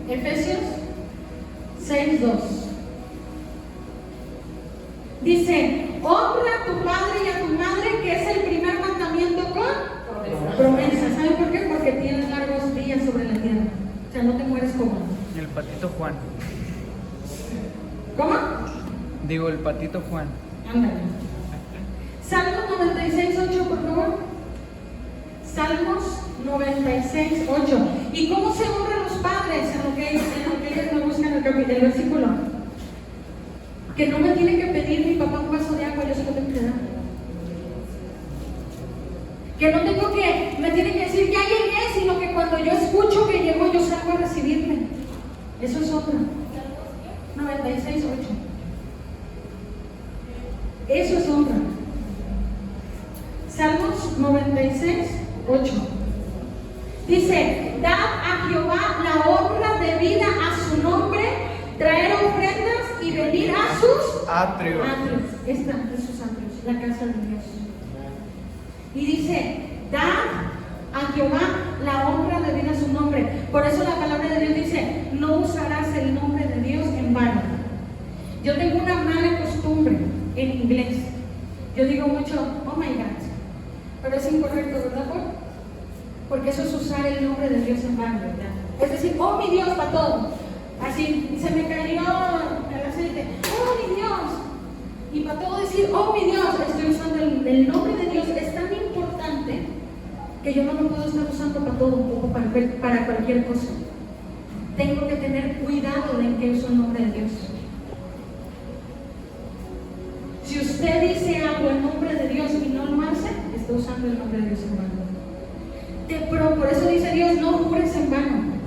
Efesios 6:2. Dice, honra a tu padre y a tu madre, que es el primer mandamiento con promesa. ¿Saben por qué? Porque tienes largos días sobre la tierra. O sea, no te mueres como El patito Juan. ¿Cómo? Digo, el patito Juan. Ándale. Salmos 96:8, por favor. Salmos 96:8. ¿Y cómo se honran los padres? En lo que ellos no buscan el versículo. Que no me tiene que pedir mi papá un vaso de agua, yo se lo tengo que dar. Que no tengo que, me tiene que decir, ya llegué, sino que cuando yo escucho que llegó, yo salgo a recibirme. Eso es honra. 96:8. Eso es honra. Salmos 96:8. Dice, dad a Jehová la honra debida a su nombre, traer ofrendas y venir a sus Atrios. Esta es sus atrios, la casa de Dios. Y dice, dad a Jehová la honra debida a su nombre. Por eso la palabra de Dios dice, no usarás el nombre de Dios en vano. Yo tengo una mala costumbre en inglés. Yo digo mucho, oh my God. Pero es incorrecto, ¿verdad? Porque eso es usar el nombre de Dios en vano, ¿verdad? Es decir, oh mi Dios para todo. Así, se me cayó el aceite, oh mi Dios. Y para todo decir, oh mi Dios, estoy usando el nombre de Dios. Es tan importante que yo no lo puedo estar usando para todo, un poco para cualquier cosa. Tengo que tener cuidado de en qué uso el nombre de Dios. Si usted dice algo en nombre de Dios y no lo hace, está usando el nombre de Dios en vano. Pero por eso dice Dios, no jures en vano.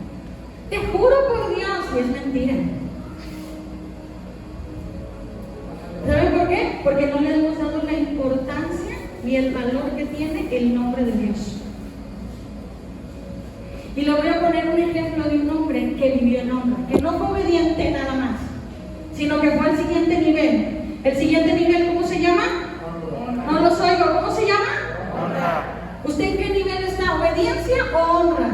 Te juro por Dios, y es mentira. ¿Saben por qué? Porque no le hemos dado la importancia ni el valor que tiene el nombre de Dios. Y le voy a poner un ejemplo de un hombre que vivió en honra, que no fue obediente nada más, sino que fue al siguiente nivel. El siguiente nivel, ¿cómo se llama? No los oigo, ¿cómo se llama? Honra. ¿Usted en qué nivel está? ¿Obediencia o honra?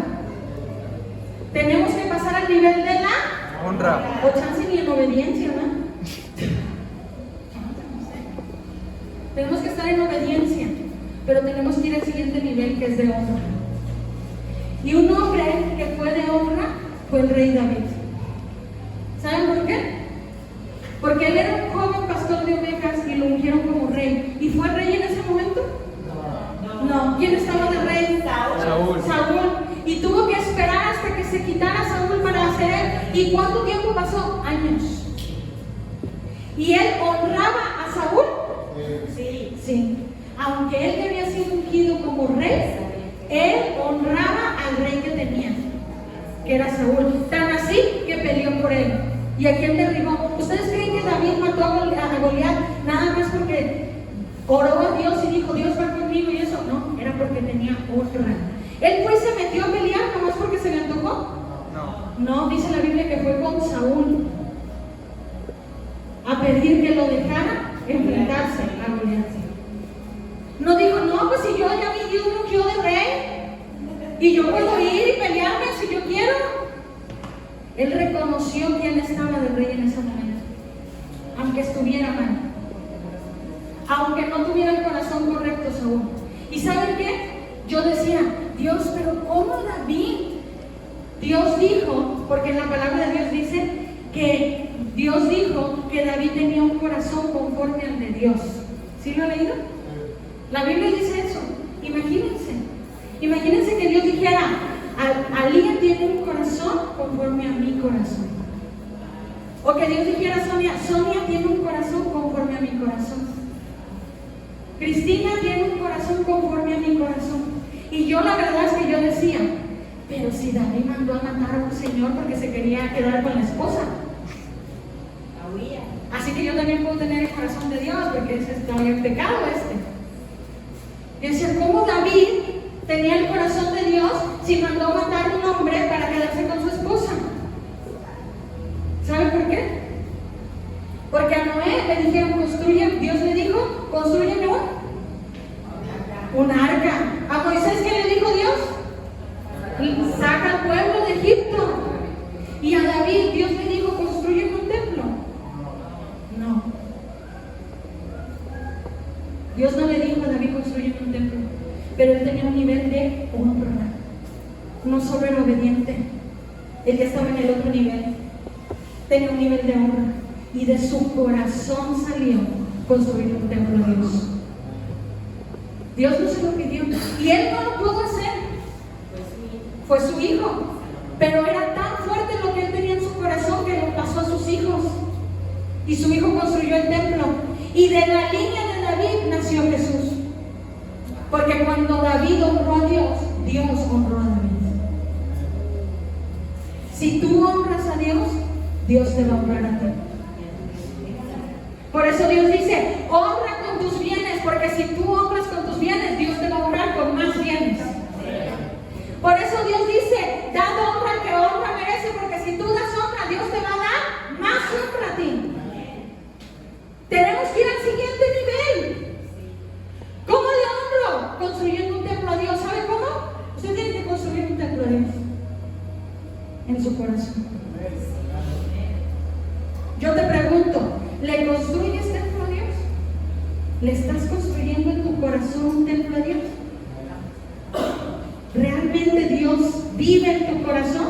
Tenemos que pasar al nivel de la Honra. o chance ni en obediencia, ¿verdad? Tenemos que estar en obediencia, pero tenemos que ir al siguiente nivel, que es de honra. Y un hombre que fue de honra fue el rey David. ¿Saben por qué? Porque él era un joven pastor de ovejas y lo ungieron como rey. ¿Y fue rey en ese momento? No. ¿Quién estaba de rey? Saúl. Y tuvo que esperar hasta que se quitara Saúl para hacer él. ¿Y cuánto tiempo pasó? Años. ¿Y él honraba a Saúl? Sí. Aunque él había sido ungido como rey, él honraba al rey que tenía. que era Saúl. Tan así que peleó por él. ¿Y a quién derribó? ¿Ustedes creen que David mató a Goliat nada más porque oró a Dios y dijo, Dios va conmigo y eso? No, era porque tenía honra. ¿Él pues se metió a pelear nada más porque se le antojó? No, dice la Biblia que fue con Saúl a pedir que lo dejara enfrentarse a Goliat. No dijo, no, pues si yo ya vi Dios me ungió de rey y yo puedo ir y pelearme si yo quiero. Él reconoció quién estaba de rey en ese momento, aunque estuviera mal, aunque no tuviera el corazón correcto Saúl. ¿Y saben qué? Yo decía, Dios, pero ¿cómo David? Dios dijo, porque en la palabra de Dios dice que Dios dijo que David tenía un corazón conforme al de Dios. ¿Sí lo han leído? La Biblia dice eso. Imagínense que Dios dijera, Alía tiene un corazón conforme a mi corazón. O que Dios dijera a Sonia tiene un corazón conforme a mi corazón. Cristina tiene un corazón conforme a mi corazón. Y yo la verdad es que yo decía, pero si David mandó a matar a un señor porque se quería quedar con la esposa, así que yo también puedo tener el corazón de Dios, porque ese está en pecado Yo decía, ¿cómo David tenía el corazón de Dios si mandó a matar a un hombre para quedarse con su esposa? ¿Sabe por qué? Porque a Noé le dijeron, Dios le dijo, construye un arca. A Moisés, ¿qué le dijo Dios? Saca al pueblo de Egipto. Y a David, Dios le dijo, construye un templo. No. Dios no le dijo a David, construye un templo. Pero él tenía un nivel de honra. No solo era obediente, él ya estaba en el otro nivel. Tenía un nivel de honra. Y de su corazón salió construir un templo a Dios. Dios no se lo pidió. Y él no lo pudo hacer. Fue su hijo. Pero era tan fuerte lo que él tenía en su corazón que lo pasó a sus hijos. Y su hijo construyó el templo. Y de la línea de David nació Jesús. Porque cuando David honró a Dios, Dios honró a David. Si tú honras a Dios, Dios te va a honrar a ti. Por eso Dios dice, honra con tus bienes, porque si tú honras con tus bienes, Dios te va a honrar con más bienes. Por eso Dios dice, dad honra al que honra merece, porque si tú das honra, Dios te va a dar más honra a ti. Tenemos que ir al siguiente nivel. ¿Cómo le honro? Construyendo un templo a Dios. ¿Sabe cómo? Usted tiene que construir un templo a Dios en su corazón. Yo te pregunto, ¿le construyes templo a Dios? ¿Le estás construyendo en tu corazón un templo a Dios? ¿Realmente Dios vive en tu corazón?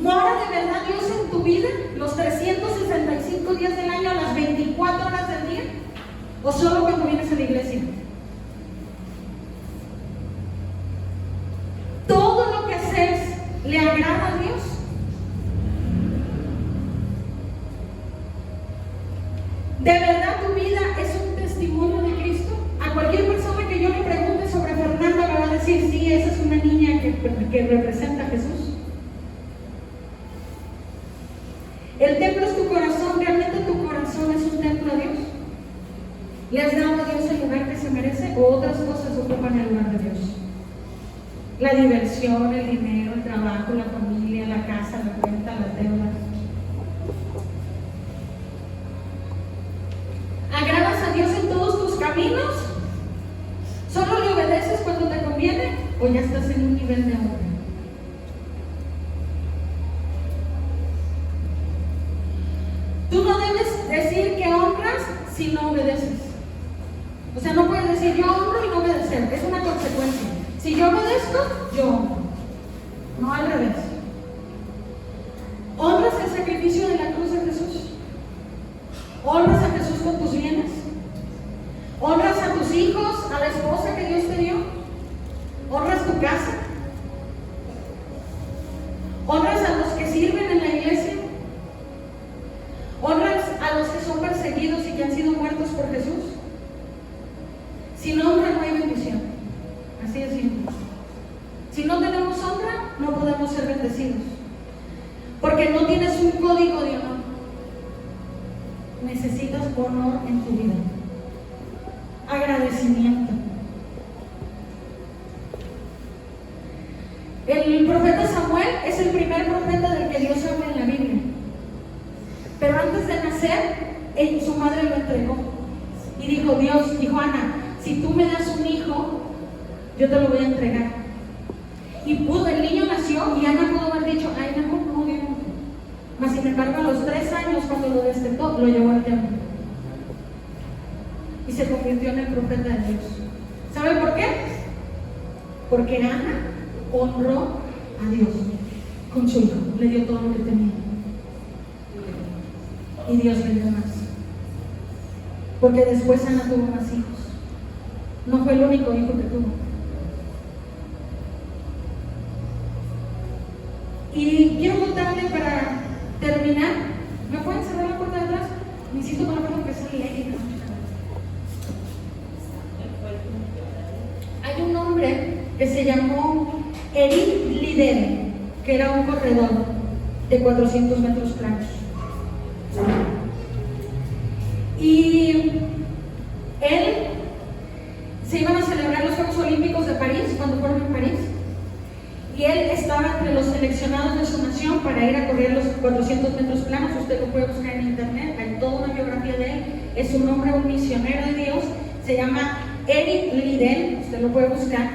¿Mora de verdad Dios en tu vida los 365 días del año, las 24 horas del día? ¿O solo cuando vienes a la iglesia? ¿Todo lo que haces le agrada a Dios? ¿De verdad tu vida es un testimonio de Cristo? A cualquier persona que yo le pregunte sobre Fernanda me va a decir, sí, esa es una niña que representa a Jesús. El templo es tu corazón. ¿Realmente tu corazón es un templo a Dios? ¿Le has dado a Dios el lugar que se merece o otras cosas ocupan el lugar de Dios? La diversión, el dinero, el trabajo, la familia, la casa, la cuenta, las deudas. ¿Agradas a Dios en todos tus caminos? ¿Solo le obedeces cuando te conviene o ya estás en un nivel de honra? Tú no debes decir que honras si no obedeces. O sea, no puedes decir yo honro y no obedecer. Es una consecuencia. Si yo obedezco, yo honro. No al revés. ¿Honras el sacrificio de la cruz de Jesús? ¿Honras a Jesús con tus bienes? ¿Honras a tus hijos, a la esposa que Dios te dio? ¿Honras tu casa? ¿Honras a los que sirven en la iglesia? ¿Honras a los que son perseguidos y que han sido muertos por Jesús? Sin honra no hay bendición. Así es simple. Si no tenemos honra, no podemos ser bendecidos. un código de honor. Necesitas honor en tu vida. Agradecimiento. El profeta Samuel es el primer profeta del que Dios habla en la Biblia. Pero antes de nacer, su madre lo entregó. Y dijo Ana, si tú me das un hijo, yo te lo voy a entregar. Y el niño nació y Ana pudo haber dicho, ay, no, Dios. Mas sin embargo, a los 3 años, cuando lo destetó, lo llevó al templo. Y se convirtió en el profeta de Dios. ¿Sabe por qué? Porque Ana honró a Dios con su hijo, le dio todo lo que tenía. Y Dios le dio más. Porque después Ana tuvo más hijos. No fue el único hijo que tuvo. Y quiero contarle para terminar. ¿Me pueden cerrar la puerta de atrás? Necesito para ver lo que es ley. Hay un hombre que se llamó Eric Liddell, que era un corredor de 400 metros planos. Y él se iban a celebrar los Juegos Olímpicos de París, cuando fueron en París. Y él estaba entre los seleccionados de su nación para ir a correr los 400 metros planos. Usted lo puede buscar en internet, hay toda una biografía de él. Es un hombre, un misionero de Dios, se llama Eric Liddell, usted lo puede buscar.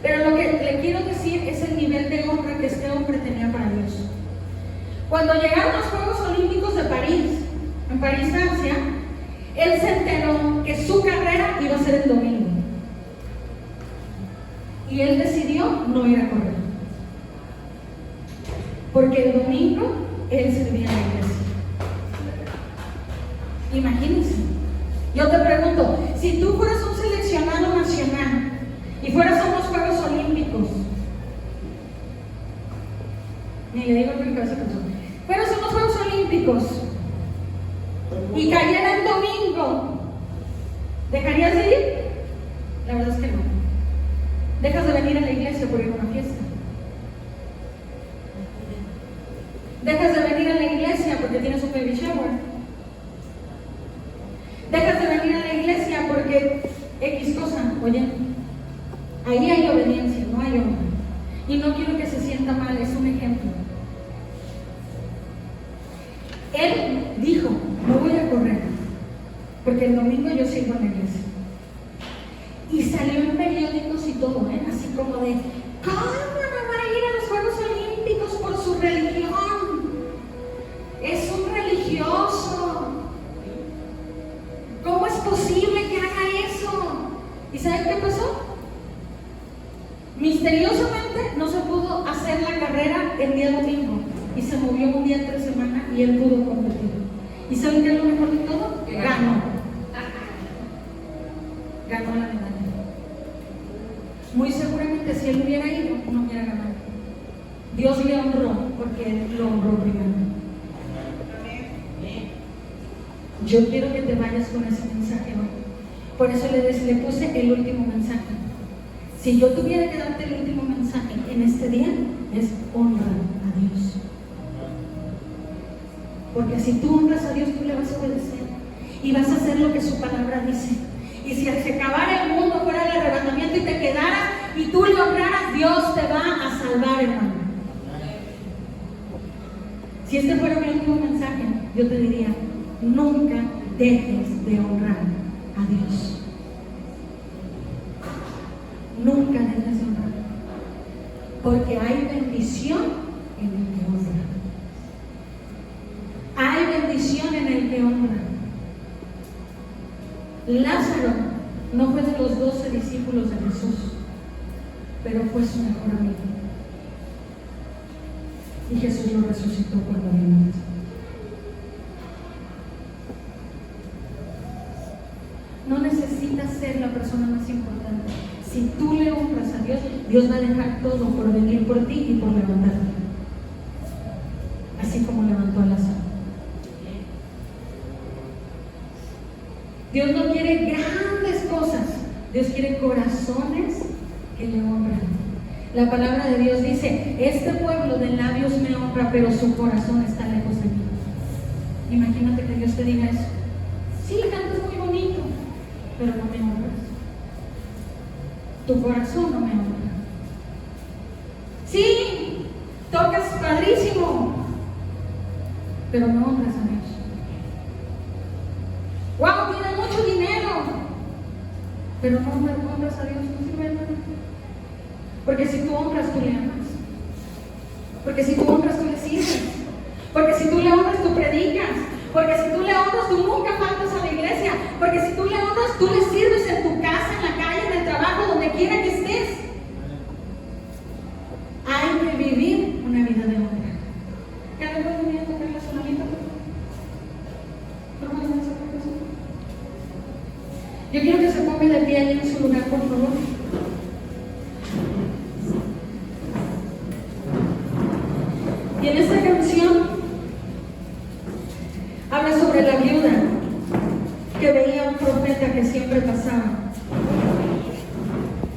Pero lo que le quiero decir es el nivel de honra que este hombre tenía para Dios. Cuando llegaron los Juegos Olímpicos de París, en París, Francia, él se enteró que su carrera iba a ser el domingo. Y él decidió no ir a correr. Porque el domingo él servía en la iglesia. Imagínense. Yo te pregunto, si tú fueras un seleccionado nacional y fueras a unos Juegos Olímpicos, ni le digo que mi cabeza pensó, fueras a unos Juegos Olímpicos y cayera el domingo, ¿dejarías de ir? La verdad es que no. Dejas de venir a la iglesia por ir a una fiesta. Dejas de venir a la iglesia porque tienes un baby shower. Dejas de venir a la iglesia porque X cosa. Oye, ahí hay obediencia, no hay honra. Y no quiero que se sienta mal, es un ejemplo. Él dijo, no voy a correr, porque el domingo yo sirvo en la iglesia. Y salió en periódicos y todo, así como de, ¿cómo no va a ir a los Juegos Olímpicos por su religión? Es un religioso. ¿Cómo es posible que haga eso? ¿Y saben qué pasó? Misteriosamente no se pudo hacer la carrera el día domingo y se movió un día entre semana y él pudo competir. ¿Y saben qué es lo mejor de todo? Ganó. Ganó la medalla. Muy seguramente si él hubiera ido, no hubiera ganado. Dios le honró porque él lo honró primero. Yo quiero que te vayas con ese mensaje hoy. Por eso le puse el último mensaje. Si yo tuviera que darte el último mensaje en este día, es honra a Dios. Porque si tú honras a Dios, tú le vas a obedecer y vas a hacer lo que su palabra dice. Y si se acabara el mundo, fuera el arrebatamiento y te quedaras y tú le honraras, Dios te va a salvar, hermano. Si este fuera mi último mensaje, yo te diría, nunca dejes de honrar a Dios. Nunca dejes de honrar. Porque hay bendición en el que honra. Hay bendición en el que honra. Lázaro no fue de los 12 discípulos de Jesús, pero fue su mejor amigo. Y Jesús lo resucitó cuando vino. No necesitas ser la persona más importante. Si tú le honras a Dios, Dios va a dejar todo por venir por ti y por levantarte. Así como levantó a Lázaro. Dios no quiere grandes cosas. Dios quiere corazones que le honran. La palabra de Dios dice, este pueblo de labios me honra, pero su corazón está lejos de mí. tu corazón no me honra. Sí, tocas padrísimo, pero no honras a Dios. Wow, tienes mucho dinero, pero no honras a Dios, no sirve de nada. Porque si tú honras, tú le amas. Porque si tú honras, tú le sirves. Porque si tú le honras, tú predicas. Porque si tú le honras, tú nunca faltas a la iglesia. Porque si tú le honras, tú le sirves en tu casa, en la calle, en el trabajo, donde quiera que estés. Hay que vivir una vida de honra. ¿Ya le puedo venir a tocar la sonamita, por favor? Yo quiero que se ponga de pie ahí en su lugar, por favor.